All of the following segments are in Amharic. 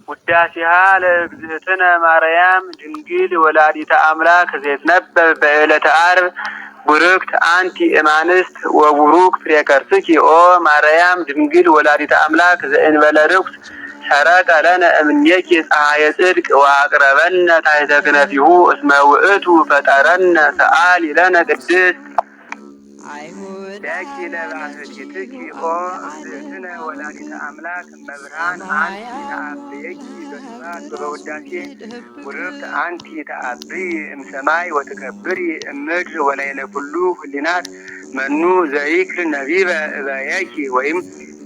ውዳሴሃ ለእግዝእትነ ማርያም ድንግል ወላዲተ አምላክ ዘይትነበብ በዕለተ ዓርብ ቡርክት አንቲ እማንስት ወቡሩክ ፍሬ ከርስኪ ኦ ማርያም ድንግል ወላዲተ አምላክ ዘእንበለ ርኩስ ሰረቀ ለነ እምኔኪ ፀሐየ ጽድቅ ወአቅረበነ ታሕተ ክነፊሁ እስመ ውእቱ ፈጠረነ ሰአሊ ለነ ቅድስት ዳኪ ለባህቲትኪ ኦ እግዝእትነ ወላዲተ አምላክ እመብርሃን አንቲ ተአብየኪ በስብሐት ወበውዳሴ ቡርክት አንቲ ተአብይ እምሰማይ ወትከብሪ እምድር ወላዕለ ኩሉ ህሊናት መኑ ዘይክል ነቢበ እበየኪ ወይም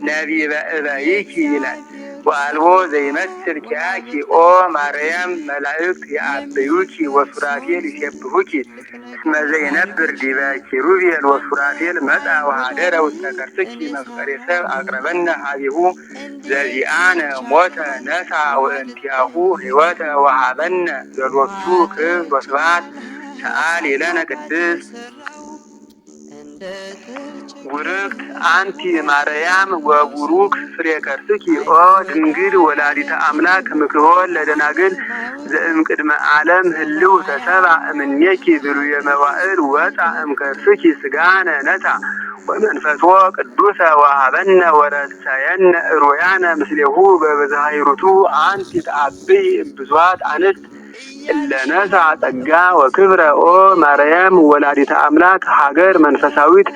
ነቢበ እበይኪ ይላል። ወአልቦ ዘይመስል ኪያኪ ኦ ማርያም መላእክት የአብዩኪ ወሱራፌል ይሴብሑኪ እስመ ዘይነብር ዲበ ኪሩቤል ወሱራፌል መጻ ወኀደረ ውስተ ከርስኪ መፍቀሬ ሰብ አቅረበነ ሀቢሁ ዘዚአነ ሞተ ነሣ ወእንቲአሁ ሕይወተ ወሀበነ ዘሎቱ ክብር ወስብሐት ሰአሊ ለነ ቅድስት ቡርክት አንቲ ማርያም ወቡሩክ ፍሬ ከርስኪ ኦ ድንግል ወላዲተ አምላክ ምክሆ ለደናግል ዘእምቅድመ ዓለም ህልው ተሰብአ እምኔኪ ብሉየ መዋዕል ወፃ እምከርስኪ ስጋነ ነሣ ወመንፈሶ ቅዱሰ ወሀበነ ወረሰየነ ሮያነ ምስሌሁ በብዝኃ ሂሩቱ አንቲ ተአብይ እምብዙኃት አንስት እለነሣ ጸጋ ወክብረ ኦ ማርያም ወላዲተ አምላክ ሀገር መንፈሳዊት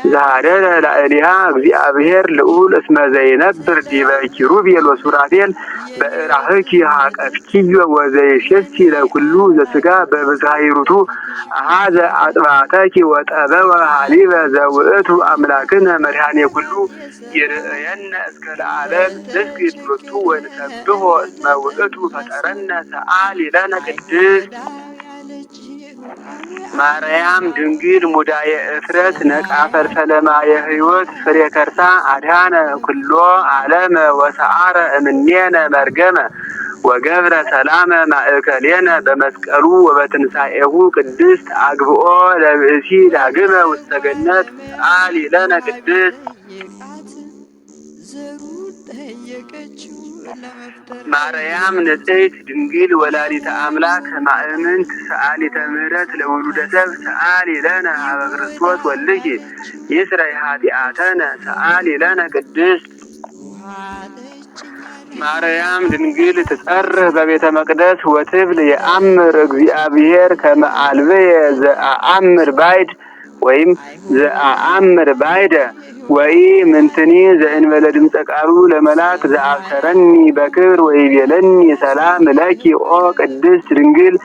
ዘኀደረ ላዕሌሃ እግዚአብሔር ልዑል እስመ ዘይነብር ዲበ ኪሩቤል ወሱራፌል በእራህኪ ሀቀፍኪዮ ወዘይሴሲ ለኩሉ ዘሥጋ በብዝኃ ሂሩቱ አኀዘ አጽባተኪ ወጠበወ ሀሊበ ዘውእቱ አምላክነ መድኃኔ ኩሉ ይርእየነ እስከ ለዓለም ንስግድ ሎቱ ወንሰብሖ እስመ ውእቱ ፈጠረነ ሰአሊ ለነ ቅድስት ማርያም ድንግል ሙዳየ እፍረት ነቃ ፈልፈለማ የህይወት ፍሬ ከርሳ አድኃነ ኩሎ ዓለመ ወሰዓረ እምኔነ መርገመ ወገብረ ሰላመ ማእከሌነ በመስቀሉ ወበትንሣኤሁ ቅድስት አግብኦ ለብእሲ ዳግመ ውስተ ገነት ሰአሊ ለነ ቅድስት ማርያም ንጽሕት ድንግል ወላዲተ አምላክ ማእምንት ሰአሊተ ምሕረት ለውሉደ ሰብ ሰአሊ ለነ ሀበ ክርስቶስ ወልኪ ይስረይ ኃጢአተነ ሰአሊ ለነ ቅድስት ማርያም ድንግል ትጸርህ በቤተ መቅደስ ወትብል የአምር እግዚአብሔር ከመ አልብየ ዘአአምር ባይድ ወይም ዘአአምር ባይደ ወኢ ምንትኒ ዘእንበለ ድምፀ ቃሉ ለመላክ ዘአብሰረኒ በክብር ወይቤለኒ ሰላም ለኪ ኦ ቅድስት ድንግል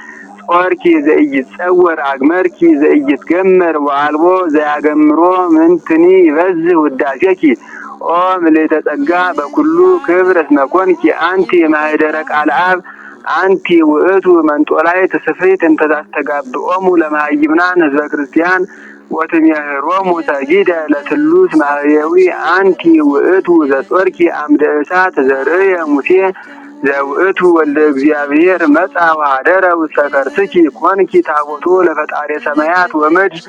ጾርኪ ዘኢይጸወር አግመርኪ ዘኢይትገመር ወአልቦ ዘያገምሮ ምንትኒ ይበዝሕ ውዳሴኪ ኦ ምልዕተ ጸጋ በኩሉ ክብር እስመ ኮንኪ አንቲ ማኅደረ ቃለ አብ አንቲ ውእቱ መንጦላዕት ስፍሕት እንተ ታስተጋብኦሙ ለመሃይምናን ህዝበ ክርስቲያን ወትሜህሮሙ ሰጊደ ለስሉስ ማህየዊ አንቲ ውእቱ ዘጾርኪ አምደ እሳት ዘርእየ ሙሴ ዘውእቱ ወልደ እግዚአብሔር መጻ ወኀደረ ውስተ ከርስኪ ኮንኪ ታቦቱ ለፈጣሪ ሰማያት ወምድር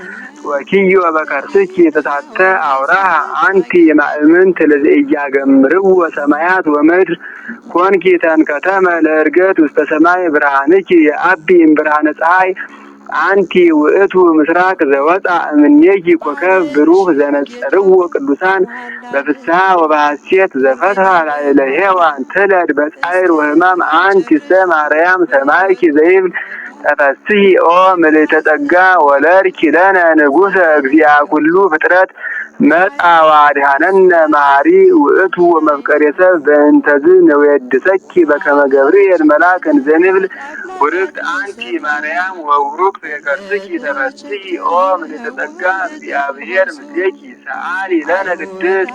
ወኪዮ በከርስኪ ተሳተ አውራሃ አንቲ ማእምንት ለዘኢያገምርዎ ሰማያት ወምድር ኮንኪ ተንከተመ ለዕርገት ውስተ ሰማይ ብርሃንኪ የአቢ እምብርሃነ ፀሐይ አንቲ ውእቱ ምስራቅ ዘወፃ እምኔኪ ኮከብ ብሩህ ዘነጸርዎ ቅዱሳን በፍስሐ ወበሐሴት ዘፈትሐ ላዕለ ሔዋን ትለድ በጻዕር ወሕማም አንቲ ሰ ማርያም ሰማይኪ ዘይብል ተፈስሒ ኦ ምልዕተ ጸጋ ወለድኪ ለነ ንጉሠ እግዚአ ኩሉ ፍጥረት መጻ ወአድኃነነ መሐሪ ውእቱ ወመፍቀሬ ሰብ በእንተዝ ንዌድሰኪ በከመ ገብርኤል መልአክ እንዘንብል ቡርክት አንቲ ማርያም ወቡሩክ ፍሬ ከርስኪ ተፈስሒ ኦ ምልዕተ ጸጋ እግዚአብሔር ምስሌኪ ሰአሊ ለነ ቅድስት